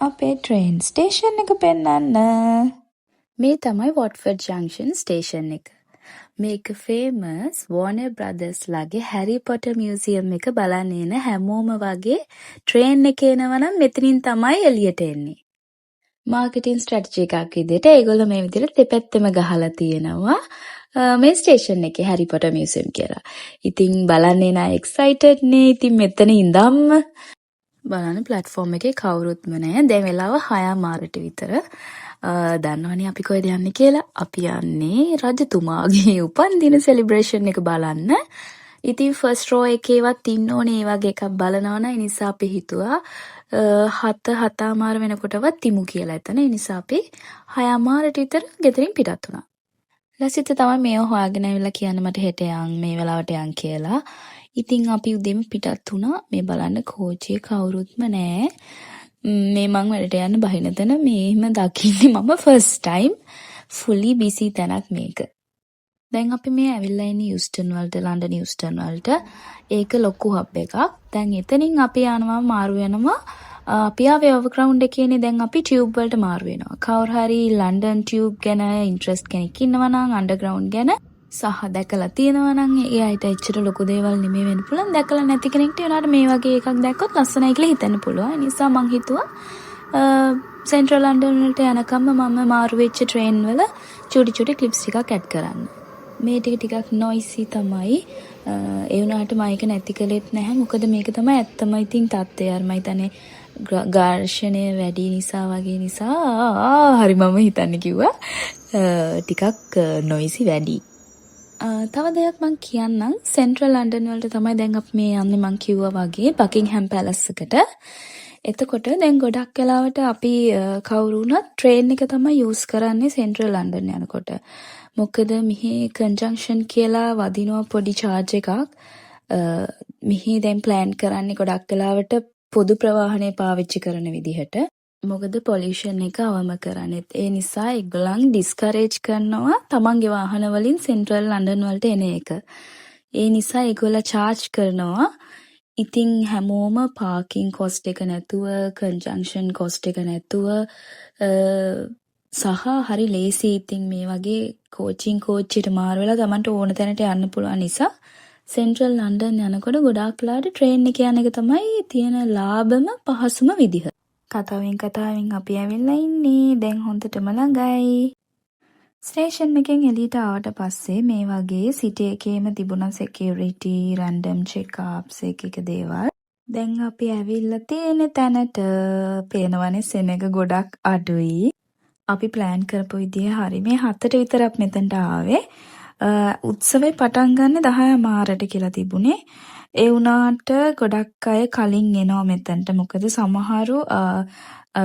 අපේ train station එක පෙන්වන්න. මේ තමයි වොට්ෆර්ඩ් ජංක්ෂන් ස්ටේෂන් එක. මේක ෆේමස් වෝනර් බ්‍රදර්ස්ලාගේ හැරි පොටර් මියුසියම් එක බලන්න එන හැමෝම වගේ ට්‍රේන් එකේ එනවා නම් මෙතනින් තමයි එළියට එන්නේ. මාකටිං ස්ට්‍රැටජි එකක් විදිහට ඒගොල්ලෝ මේ විදිහට දෙපැත්තම ගහලා තියෙනවා මේ ස්ටේෂන් එකේ හැරි පොටර් මියුසියම් කියලා. ඉතින් බලන්න එන අය එක්සයිටඩ් නේ. ඉතින් මෙතන ඉඳන්ම බලන්න ප්ලැට්ෆෝම් එකේ කවුරුත්ම නැහැ. දැන් වෙලාව 6:00 විතර. දන්නවනේ අපි කොහෙද යන්නේ කියලා. අපි යන්නේ රජතුමාගේ උපන්දින සෙලිබ්‍රේෂන් එක බලන්න. ඉතින් ෆස්ට් රෝ එකේවත් ඉන්න ඕනේ ඒ වගේ එකක් බලනවා නම් ඒ නිසා අපි හිතුවා 7:00 වෙනකොටවත් තිමු කියලා එතන. ඒ නිසා අපි 6:00 විතර ගෙදරින් පිටත් වුණා. ලසිත තමයි මේව හොයාගෙන ඇවිල්ලා කියන්නේ මට හෙට යන් මේ වෙලාවට යන් කියලා. ඉතින් අපි උදේම පිටත් වුණා. මේ බලන්න කෝච්චියේ කවුරුත්ම නැහැ. මේ මං වැඩට යන්න බහින තැන මේම දකින්නේ මම ෆස්ට් ටයිම්. fully busy තැනක් මේක. දැන් අපි මේ ඇවිල්ලා ඉන්නේ යූස්ටන් වලට, ලන්ඩන් යූස්ටන් වලට. ඒක ලොකු හබ් එකක්. දැන් එතනින් අපි යනවා මාරු වෙනවා. අපි ආවේ ඕවර්ග්‍රවුන්ඩ් එකේනේ. දැන් අපි ටියුබ් වලට මාරු වෙනවා. කවුරු හරි ලන්ඩන් ටියුබ් ගැන ඉන්ට්‍රස්ට් කෙනෙක් ඉන්නවා නම් අන්ඩර්ග්‍රවුන්ඩ් ගැන සහ දැකලා තියෙනවා නම් ඒ අයට එච්චර ලොකු දේවල් නෙමෙයි වෙන්න පුළුවන්. දැකලා නැති කෙනෙක්ට ඒනට මේ වගේ එකක් දැක්කොත් ලස්සනයි කියලා හිතන්න පුළුවන්. ඒ නිසා මං හිතුවා සෙන්ට්‍රල් ලන්ඩන් වලට යනකම් මම මාරු වෙච්ච ට්‍රේන් වල චුටි චුටි ක්ලිප්ස් ටිකක් ඇඩ් කරන්න. මේ ටිකක් නොයිසි තමයි. ඒ වුණාට මයික නැති කළෙත් නැහැ. මොකද මේක තමයි ඇත්තම ඉතින් තත්ත්වය. අර මම හිතන්නේ ඝර්ෂණය වැඩි නිසා වගේ නිසා හරි මම හිතන්නේ කිව්වා ටිකක් නොයිසි වැඩි. තව දෙයක් මං කියන්නම්. සෙන්ට්‍රල් ලන්ඩන් වලට තමයි දැන් අපි මේ යන්නේ මං කිව්වා වගේ බකින්හෑම් පැලස් එකට. එතකොට දැන් ගොඩක් වෙලාවට අපි කවුරු වුණත් ට්‍රේන් එක තමයි යූස් කරන්නේ සෙන්ට්‍රල් ලන්ඩන් යනකොට. මොකද මෙහි කන්ජන්ක්ෂන් කියලා වදිනවා පොඩි චාර්ජ් එකක්. මෙහි දැන් ප්ලෑන් කරන්නේ ගොඩක් වෙලාවට පොදු ප්‍රවාහනය පාවිච්චි කරන විදිහට. මොකද පොලියුෂන් එක අවම කරන්නේ. ඒ නිසා ඒගොල්ලන් ඩිස්කරේජ් කරනවා තමන්ගේ වාහන වලින් සෙන්ට්‍රල් ලන්ඩන් වලට එන එක. ඒ නිසා ඒගොල්ලෝ චාර්ජ් කරනවා. ඉතින් හැමෝම පාකින් කොස්ට් එක නැතුව, කන්ජන්ක්ෂන් කොස්ට් එක නැතුව සහ හරි ලේසි. ඉතින් මේ වගේ කෝච්චියට මාරු වෙලා තමන්ට ඕන තැනට යන්න පුළුවන් නිසා සෙන්ට්‍රල් ලන්ඩන් යනකොට ගොඩාක් වෙලාවට ට්‍රේන් එක යන එක තමයි තියෙන ලාභම පහසුම විදිහ. කතාවෙන් අපි ඇවිල්ලා ඉන්නේ. දැන් හොඳටම ළඟයි. ස්ටේෂන් එකෙන් එළියට ආවට පස්සේ මේ වගේ සිටි එකේම තිබුණා security, random check-ups එක දේවල්. දැන් අපි ඇවිල්ලා තියෙන තැනට පේනවනේ සෙනඟ ගොඩක් අඩුයි. අපි ප්ලෑන් කරපු විදිහ හරි. මේ 7ට විතර අපි මෙතනට ආවේ. උත්සවය පටන් ගන්න 10:00 කියලා තිබුණේ. ඒ වුණාට ගොඩක් අය කලින් එනවා මෙතනට. මොකද සමහරු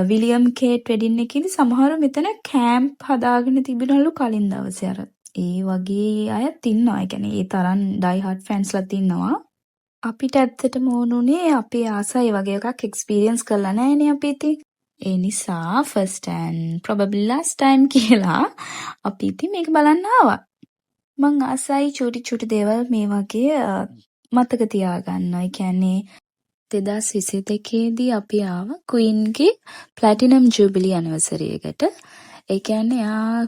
විලියම් කේට් වෙඩින් එකේදී සමහරු මෙතන කැම්ප් හදාගෙන තිබුණලු කලින් දවසේ. අර ඒ වගේ අයත් ඉන්නවා. ඒ කියන්නේ ඒ තරම් ඩයි හાર્ඩ් ෆෑන්ස්ලාත් ඉන්නවා. අපිට ඇත්තටම ඕනුනේ අපි ආසයි වගේ එකක් එක්ස්පීරියන්ස් කරලා නැහැනේ අපි ඉතින්. ඒ නිසා first and probably last time කියලා අපි ඉතින් මේක බලන්න ආවා. මං ආසයි චූටි දේවල් මේ වගේ මතක තියාගන්න. ඒ කියන්නේ 2022 අපි ආවා ක්වීන්ගේ ප්ලැටිනම් ජූබිලි ඇනිවර්සරි එකට. ඒ කියන්නේ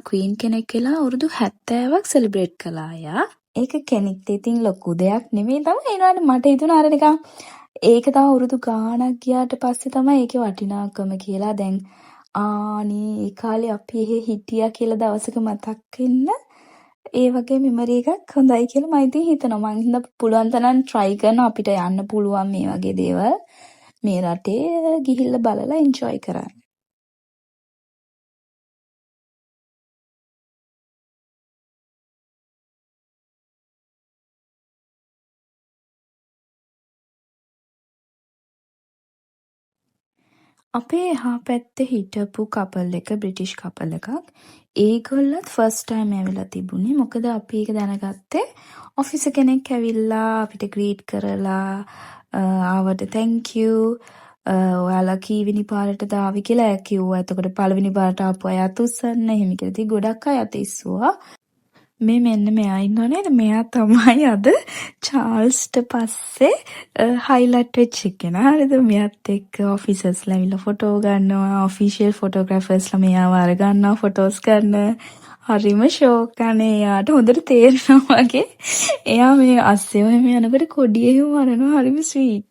ක්වීන් කෙනෙක් කියලා අවුරුදු 70ක් සෙලිබ්‍රේට් කළා යා. ඒක කෙනෙක්ට ඉතින් ලොකු දෙයක් නෙමෙයි තමයි. ඒනවාට මට හිතුණා අර නිකන් ඒක තව අවුරුදු ගාණක් ගියාට පස්සේ තමයි ඒකේ වටිනාකම කියලා දැන් ආනේ ඒ කාලේ අපි එහෙ හිටියා කියලා දවසක මතක් වෙන්න ඒ වගේ මෙමරි එකක් හොඳයි කියලා මම ඉතින් හිතනවා. මම හිතන පුළුවන් තරම් try කරනවා අපිට යන්න පුළුවන් මේ වගේ දේවල් මේ රටේ ගිහිල්ලා බලලා enjoy කරන්න. අපේ එහා පැත්තේ හිටපු කපල් එක බ්‍රිටිෂ් කපල් එකක්. ඒගොල්ලත් ෆස්ට් ටයිම් ඇවිල්ලා තිබුණේ. මොකද අපි ඒක දැනගත්තේ ඔෆිසර් කෙනෙක් ඇවිල්ලා අපිට ග්‍රීට් කරලා ආවට thank you ඔයාලා කීවෙනි පාරටද ආවේ කියලා කිව්වා. එතකොට පළවෙනි පාරට ආපු අය අත උස්සන්න එහෙම කියලා. ඉතින් ගොඩක් අය අත ඉස්සුවා. මේ මෙන්න මෙයා ඉන්නව නේද? මෙයා තමයි අද චාල්ස්ට පස්සේ හයිලයිට් වෙච්ච කෙනා. හරිද? මෙයාත් එක්ක ඔෆිසර්ස්ලා ඇවිල්ලා ෆොටෝ ගන්නවා. ඔෆිෂියල් ෆොටෝග්‍රැෆර්ස්ලා මෙයාව අරගන්නවා ෆොටෝස් ගන්න. හරිම ෂෝක් අනේ එයාට හොඳට තේරෙනවා වගේ. එයා මේ අස්සෙම එහෙම යනකොට කොඩිය එහෙම වරනවා. හරිම sweet.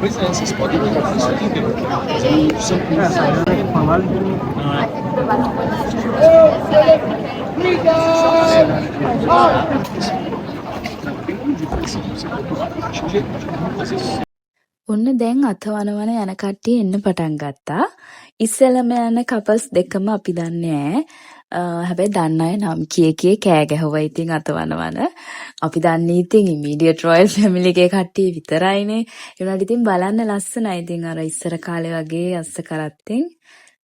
Pois é, vocês podem colocar isso aqui dentro. ඔන්න දැන් අතවනවන යන කට්ටිය එන්න පටන් ගත්තා. ඉස්සෙල්ලම යන කපල්ස් දෙකම අපි දන්නේ නැහැ. හැබැයි දන්න අය නම් කිය කෑ ගැහුවා ඉතින් අතවනවන. අපි දන්නේ ඉතින් ඉමීඩියට් රොයල් ෆැමිලි එකේ කට්ටිය විතරයිනේ. ඒ වුණාට ඉතින් බලන්න ලස්සනයි. ඉතින් අර ඉස්සර කාලේ වගේ අස්ස කරත්තෙන්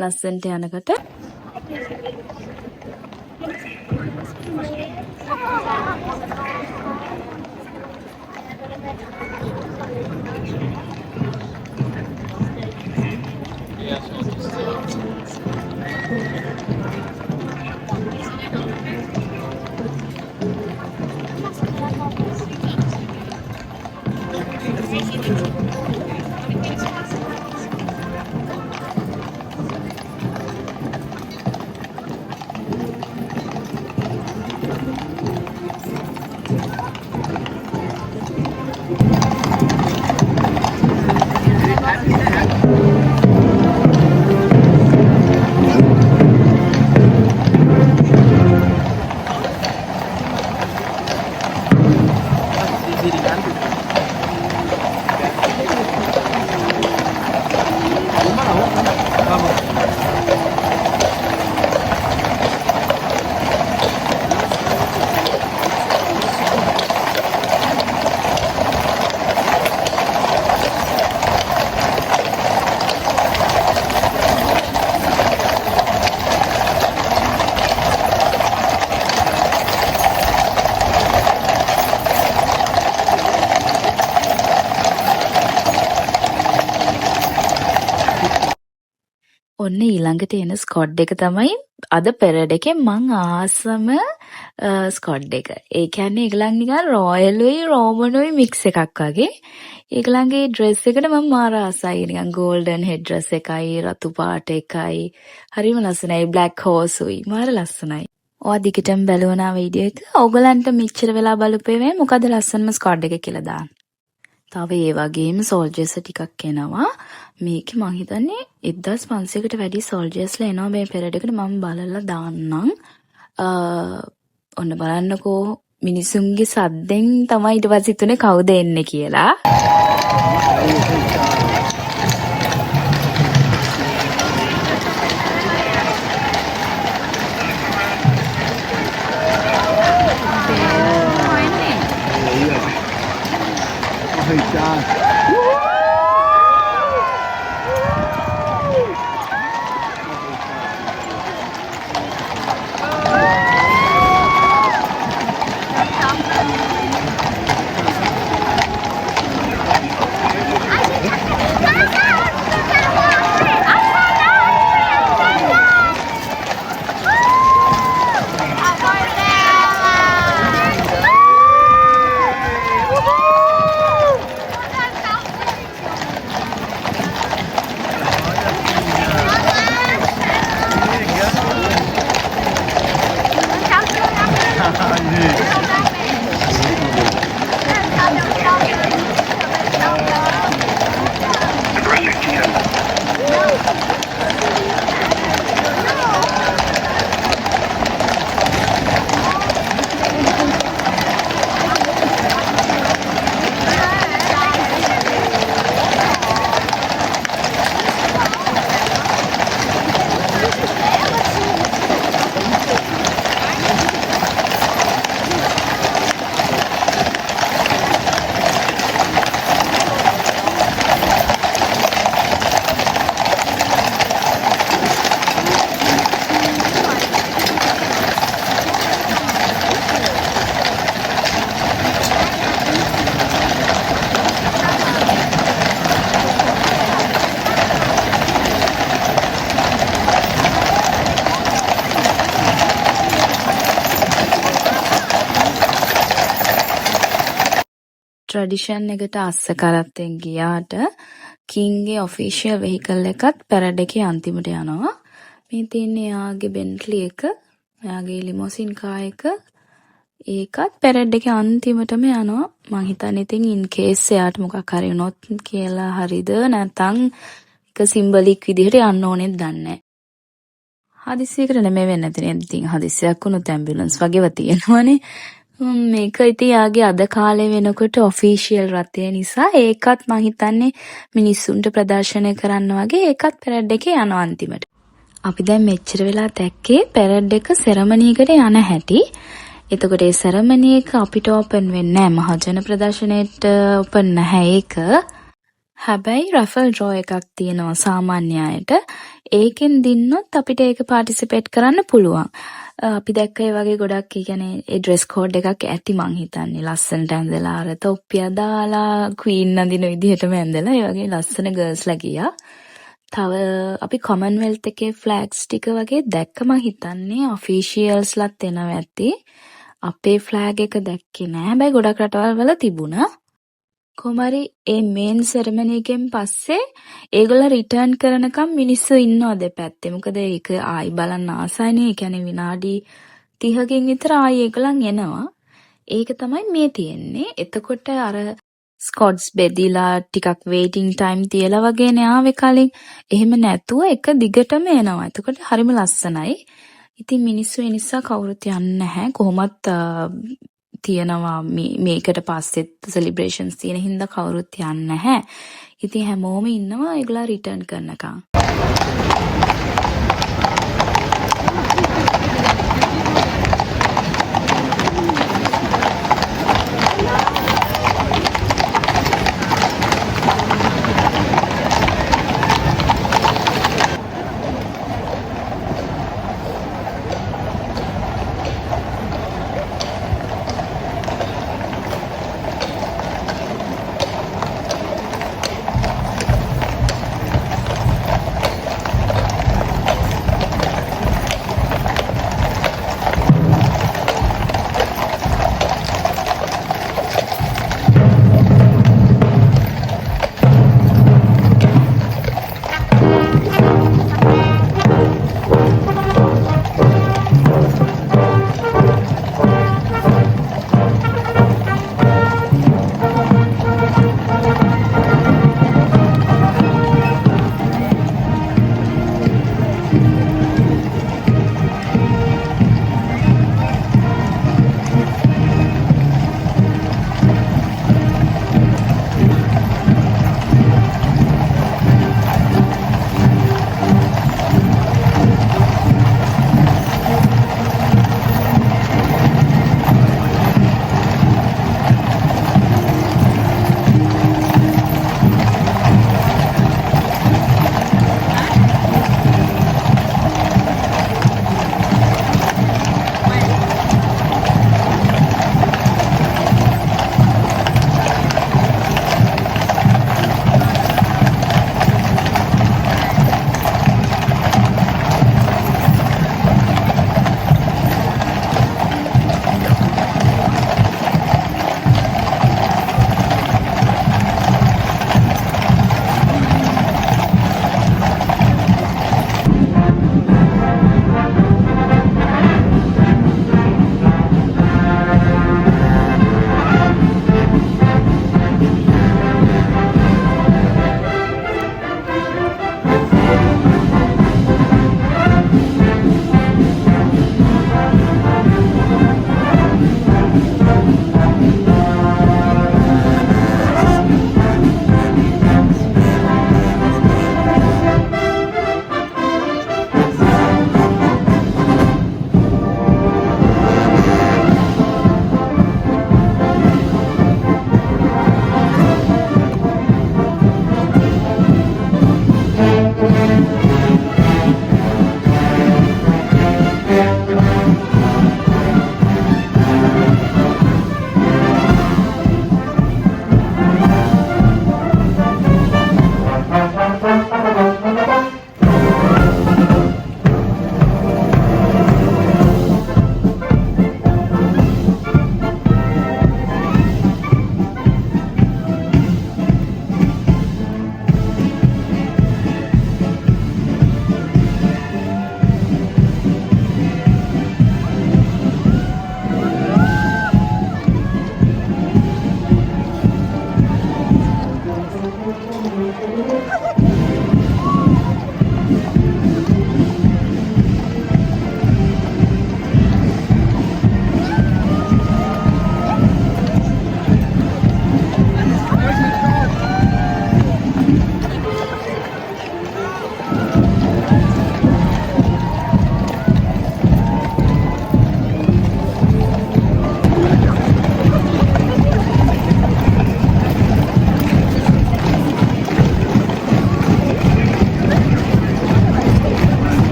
ලස්සනට යනකොට ඔන්න ඊළඟට එන ස්කොඩ් එක තමයි අද පෙරඩ් එකේ මං ආසම ස්කොඩ් එක. ඒ කියන්නේ ඒගොල්ලන් නිකන් රොයලුයි රෝමනුයි මික්ස් එකක් වගේ. ඒගොල්ලන්ගේ ඩ්‍රෙස් එකට මම මාර ආසයි. නිකන් ගෝල්ඩන් හෙඩ් ඩ්‍රෙස් එකයි රතු පාට එකයි. හරිම ලස්සනයි. බ්ලැක් හෝසුයි. මාර ලස්සනයි. ඔයා දිගටම බලවනා වීඩියෝ එක. ඕගලන්ට මෙච්චර වෙලා බලපෙවේ මොකද ලස්සනම ස්කොඩ් එක කියලා දාන්න. තව ඒ වගේම සෝල්ජර්ස් ටිකක් එනවා. මේකේ මං හිතන්නේ 1500කට වැඩි සෝල්ජර්ස්ලා එනවා මේ පෙරඩ් එකට. මම බලලා දාන්නම්. ඔන්න බලන්නකෝ මිනිසුන්ගේ සද්දෙන් තමයි ඊට පස්සේ හිතුනේ කවුද එන්නේ කියලා. ට්‍රැඩිෂන් එකට අස්ස කරත්තෙන් ගියාට කින්ගේ ඔෆිෂියල් වෙහිකල් එකත් පැරඩ් එකේ අන්තිමට යනවා. මේ තියෙන්නේ එයාගේ බෙන්ට්ලි එක, එයාගේ ලිමෝසින් කාර් එක. ඒකත් පැරඩ් එකේ අන්තිමටම යනවා. මං හිතන්නේ ඉතින් ඉන් කේස් එයාට මොකක් හරි වුණොත් කියලා හරිද නැත්නම් එක සිම්බලික් විදිහට යන්න ඕනෙත් දන්නේ නැහැ. හදිස්සියකට නෙමෙයි වෙන්නේ නැතිනේ. ඉතින් හදිස්සියක් වුණොත් ඇම්බියුලන්ස් වගේව තියෙනවනේ. මේක ඉතින් යාගේ අද කාලේ වෙනකොට ඔෆිෂියල් රථය නිසා ඒකත් මං හිතන්නේ මිනිස්සුන්ට ප්‍රදර්ශනය කරන්න වගේ ඒකත් පැරඩ් එකේ යනවා අන්තිමට. අපි දැන් මෙච්චර වෙලා දැක්කේ පැරඩ් එක සෙරමනියකට යන හැටි. එතකොට ඒ සෙරමනි එක අපිට ඕපන් වෙන්නේ නැහැ. මහජන ප්‍රදර්ශනයේට ඕපන් නැහැ ඒක. හැබැයි රෆල් ඩ්‍රෝ එකක් තියෙනවා සාමාන්‍ය අයට. ඒකෙන් දින්නොත් අපිට ඒක පාටිසිපේට් කරන්න පුළුවන්. අපි දැක්ක ඒ වගේ ගොඩක් කියන්නේ ඒ ඩ්‍රෙස් කෝඩ් එකක් ඇති මං හිතන්නේ. ලස්සනට ඇඳලා අර තොප්පිය දාලා ක්වීන් අඳින විදිහටම ඇඳලා ඒ වගේ ලස්සන ගර්ල්ස්ලා ගියා. තව අපි කොමන්වෙල්ත් එකේ ෆ්ලැග්ස් ටික වගේ දැක්ක මං හිතන්නේ ඔෆිෂියල්ස්ලාත් එනවා ඇති. අපේ ෆ්ලැග් එක දැක්කේ නෑ. හැබැයි ගොඩක් රටවල් වල තිබුණා. කොහමරි ඒ මේන් සෙරමනි එකෙන් පස්සේ ඒගොල්ලෝ රිටර්න් කරනකම් මිනිස්සු ඉන්නවා දෙපැත්තේ. මොකද ඒක ආයි බලන්න ආසයිනේ. ඒ කියන්නේ විනාඩි 30කින් විතර ආයි ඒගොල්ලන් එනවා. ඒක තමයි මේ තියෙන්නේ. එතකොට අර ස්කොඩ්ස් බෙදිලා ටිකක් වේටිං ටයිම් තියලා වගේනේ ආවේ කලින්. එහෙම නැතුව එක දිගටම එනවා. එතකොට හරිම ලස්සනයි. ඉතින් මිනිස්සු ඒ නිසා කවුරුත් යන්නේ නැහැ. කොහොමත් තියෙනවා මේකට පස්සෙත් සෙලිබ්‍රේෂන්ස් තියෙන හින්දා කවුරුත් යන්නේ නැහැ. ඉතින් හැමෝම ඉන්නවා ඒගොල්ලෝ රිටර්න් කරනකම්.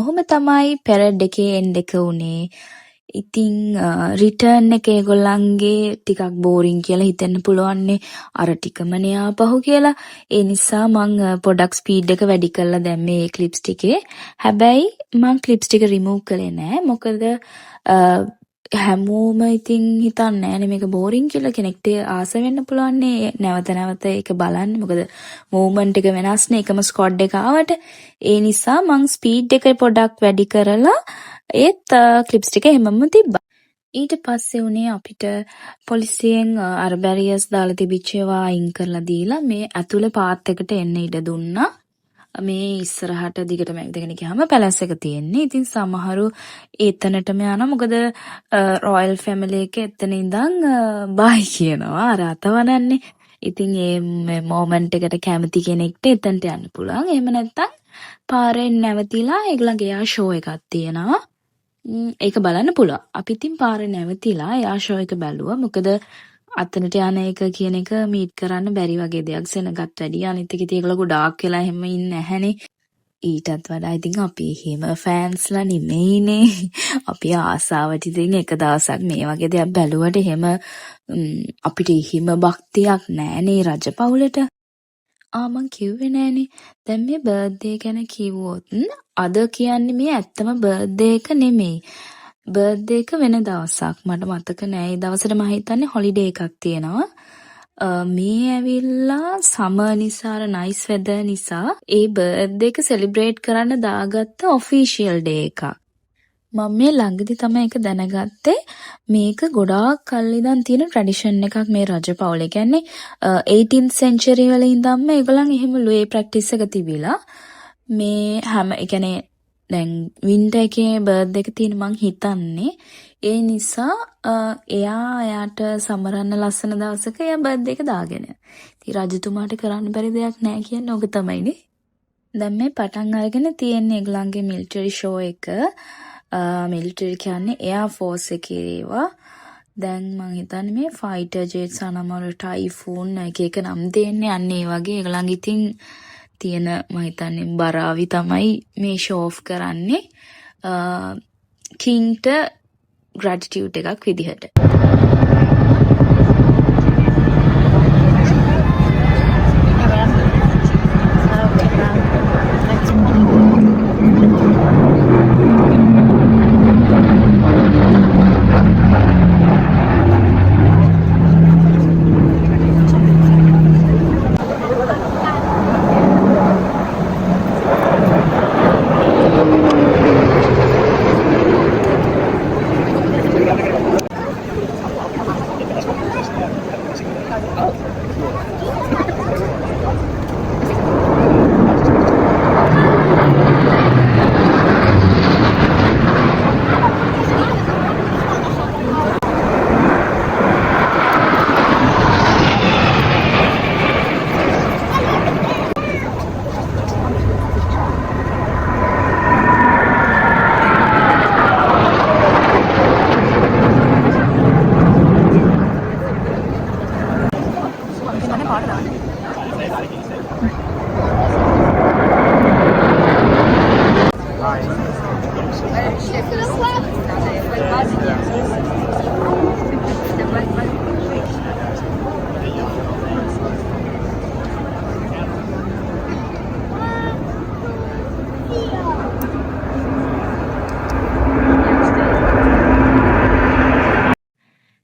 ඔහොම තමයි පෙරඩ් එකේ එන්ඩ් එක උනේ. ඉතින් රිටර්න් එක ඒගොල්ලන්ගේ ටිකක් බෝරින් කියලා හිතෙන්න පුළුවන්නේ අර ටිකමනේ ආපහු කියලා. ඒ නිසා මං පොඩක් ස්පීඩ් එක වැඩි කරලා දැම්මේ ඒ ක්ලිප්ස් ටිකේ. හැබැයි මං ක්ලිප්ස් ටික රිමූව් කළේ නෑ. මොකද හැමෝම ඉතින් හිතන්නේ නෑනේ මේක බෝරින් කියලා. කෙනෙක්ට ආස වෙන්න පුළුවන්නේ නැවත නැවත ඒක බලන්න. මොකද මූව්මන්ට් එක වෙනස්නේ එකම ස්ක්වොඩ් එක ආවට. ඒ නිසා මං ස්පීඩ් එක පොඩක් වැඩි කරලා ඒත් ක්ලිප්ස් ටික හැමම තිබ්බා. ඊට පස්සේ උනේ අපිට පොලිසියෙන් අර බැරියර්ස් දාලා තිබිච්ච ඒවා අයින් කරලා දීලා මේ ඇතුළේ පාත් එකට එන්න ඉඩ දුන්නා. මේ ඉස්සරහට දිගටම ඇවිදගෙන ගියාම පැලස් එක තියෙන්නේ. ඉතින් සමහරු එතනටම යනවා. මොකද රොයල් ෆැමිලි එක එතන ඉඳන් බයි කියනවා අර අතවනන්නේ. ඉතින් ඒ මොමන්ට් එකට කැමති කෙනෙක්ට එතනට යන්න පුළුවන්. එහෙම නැත්නම් පාරෙන් නැවතිලා ඒගොල්ලන්ගේ එයා ෂෝ එකක් තියෙනවා. ඒක බලන්න පුළුවන්. අපි ඉතින් පාරේ නැවතිලා එයා ෂෝ එක බැලුවා. මොකද අතනට යන එක කියන එක මීට් කරන්න බැරි වගේ දෙයක්. සෙනගත් වැඩි අනිත් එක ඉතින් ඒගොල්ලෝ ගොඩාක් වෙලා එහෙම ඉන්නේ නැහනේ. ඊටත් වඩා ඉතින් අපි එහෙම ෆෑන්ස්ලා නෙමෙයිනේ. අපි ආසාවට ඉතින් එක දවසක් මේ වගේ දෙයක් බැලුවට එහෙම අපිට එහෙම භක්තියක් නෑනේ රජපෞලට. මං කිව්වේ නෑනේ. දැන් මේ බර්ත්ඩේ ගැන කිව්වොත් අද කියන්නේ මේ ඇත්තම බර්ත්ඩේ එක නෙමෙයි. බර්ත්ඩේ එක වෙන දවසක්. මට මතක නෑ. ඒ දවසට මම හිතන්නේ හොලිඩේ එකක් තියෙනවා. මේ ඇවිල්ලා සමර් නිසා නයිස් වෙදර් නිසා ඒ බර්ත්ඩේ එක සෙලිබ්‍රේට් කරන්න දාගත්ත ඔෆිෂියල් ඩේ එකක්. මම මේ ළඟදි තමයි ඒක දැනගත්තේ. මේක ගොඩාක් කල් ඉඳන් තියෙන ට්‍රැඩිෂන් එකක් මේ රජපෞලේ. කියන්නේ 18th century වල ඉඳන්ම ඒගොල්ලන් එහෙම ලුවේ ප්‍රැක්ටිස් එක තිබිලා මේ හැම ඒ කියන්නේ දැන් වින්ටර් එකේ බර්ත්ඩේ එක තියෙන මං හිතන්නේ. ඒ නිසා එයාට සමරන්න ලස්සන දවසක එයා බර්ත්ඩේ එක දාගෙන. ඉතින් රජතුමාට කරන්න බැරි දෙයක් නෑ කියන්නේ ඕක තමයිනේ. දැන් මේ පටන් අරගෙන තියෙන්නේ ඒගොල්ලන්ගේ මිලිටරි ෂෝ එක. මිලිටරි කියන්නේ එයා ෆෝස් එකේ ඒවා. දැන් මං හිතන්නේ මේ ෆයිටර් ජෙට්ස් අනමර ටයිෆූන් එක එක නම් දෙන්නේ අන්න ඒ වගේ ඒගොල්ලන්ගේ ඉතින් තියෙන මම හිතන්නේ බරාවි තමයි මේ ෂෝ ඔෆ් කරන්නේ කින්ට ග්‍රැටිටියුඩ් එකක් විදිහට.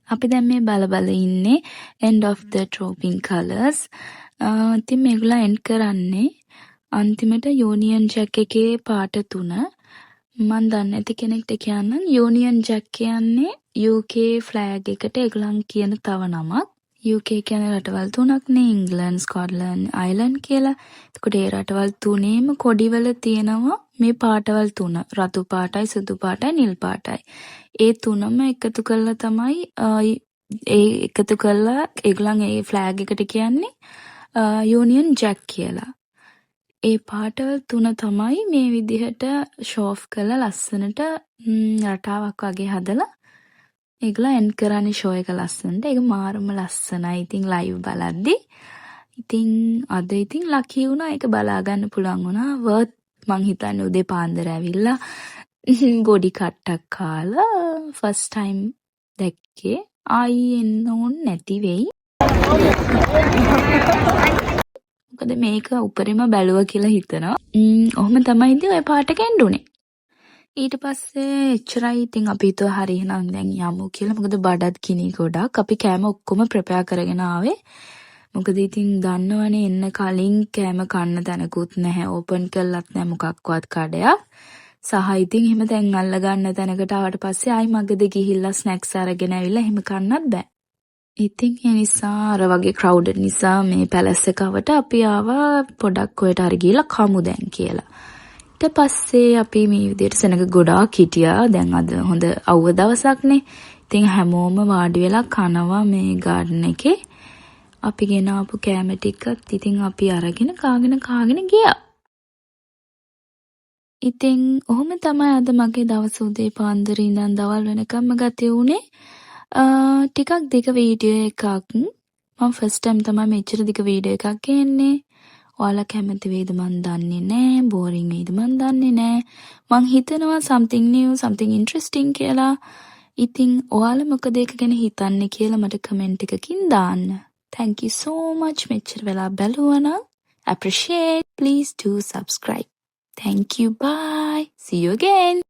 අපි දැන් මේ බල ඉන්නේ end of the dropping colors. ඉතින් මේගොල්ලෝ end කරන්නේ අන්තිමට යූනියන් ජැක් එකේ පාට 3. මම දන්නේ නැති කෙනෙක්ට කියන්නම් යූනියන් ජැක් කියන්නේ UK ෆ්ලෑග් එකට ඒගොල්ලන් කියන තව නමක්. UK කියන්නේ රටවල් 3ක් නේ. ඉංග්ලන්ඩ්, ස්කොට්ලන්ඩ්, අයර්ලන්ඩ් කියලා. එතකොට ඒ රටවල් තුනේම කොඩිවල තියෙනවා මේ පාටවල් 3. රතු පාටයි, සුදු පාටයි, නිල් පාටයි. ඒ තුනම එකතු කරලා තමයි ඒ එකතු කරලා ඒගොල්ලන් ඒ ෆ්ලෑග් එකට කියන්නේ යූනියන් ජැක් කියලා. ඒ පාටවල් 3 තමයි මේ විදිහට ෂෝ ඔෆ් කරලා ලස්සනට රටාවක් වගේ හදලා ඒගොල්ලෝ එන්ඩ් කරන්නේ ෂෝ එක ලස්සනට. ඒක මාරම ලස්සනයි. ඉතින් ලයිව් බලද්දි ඉතින් අද ඉතින් ලකි වුණා ඒක බලා ගන්න පුළුවන් වුණා. වර්ත් මං හිතන්නේ උදේ පාන්දර ඇවිල්ලා බොඩි කට්ටක් කාලා ෆස්ට් ටයිම් දැක්කේ. ආයි එන්න ඕන නැති වෙයි. මොකද මේක උපරිම බැලුවා කියලා හිතනවා. ඔහොම තමයි ඉතින් ඔය පාට කැන්ඩුනේ. ඊට පස්සේ එච්චරයි ඉතින් අපි හිතුවා හරි එහෙනම් දැන් යමු කියලා. මොකද බඩත් කිනි ගොඩක්. අපි කෑම ඔක්කොම ප්‍රෙපෙයාර් කරගෙන ආවේ. මොකද ඉතින් දන්නවනේ එන්න කලින් කෑම කන්න තැනකුත් නැහැ. ඕපන් කළත් නැහැ මොකක්වත් කඩයක්. සහ ඉතින් එහෙම දැන් අල්ල ගන්න තැනකට ආවට පස්සේ ආයි මගද ගිහිල්ලා ස්නැක්ස් අරගෙන ඇවිල්ලා එහෙම කන්නත් බෑ. ඉතින් ඒ නිසා අර වගේ ක්‍රවුඩඩ් නිසා මේ පැලස් එකවට අපි ආවා පොඩක් ඔයට හරි ගිහලා කමු දැන් කියලා. ඊට පස්සේ අපි මේ විදිහට සෙනඟ ගොඩාක් හිටියා. දැන් අද හොඳ අවුව දවසක්නේ. ඉතින් හැමෝම වාඩි වෙලා කනවා මේ ගාඩන් එකේ. අපි ගෙන ආපු කෑම ටිකත් ඉතින් අපි අරගෙන කාගෙන ගියා. ඉතින් ඔහොම තමයි අද මගේ දවස උදේ පාන්දර ඉඳන් දවල් වෙනකම්ම ගත වුණේ. ටිකක් දිග වීඩියෝ එකක්. මම ෆස්ට් ටයිම් තමයි මෙච්චර දිග වීඩියෝ එකක් ගේන්නේ. ඔයාලා කැමති වේද මන් දන්නේ නැහැ. බෝරින් වේද මන් දන්නේ නැහැ. මං හිතනවා something new, something interesting කියලා. ඉතින් ඔයාලා මොකද ඒක ගැන හිතන්නේ කියලා මට කමෙන්ට් එකකින් දාන්න. Thank you so much මෙච්චර වෙලා බැලුවා නම්. Appreciate. Please do subscribe. Thank you. Bye. See you again.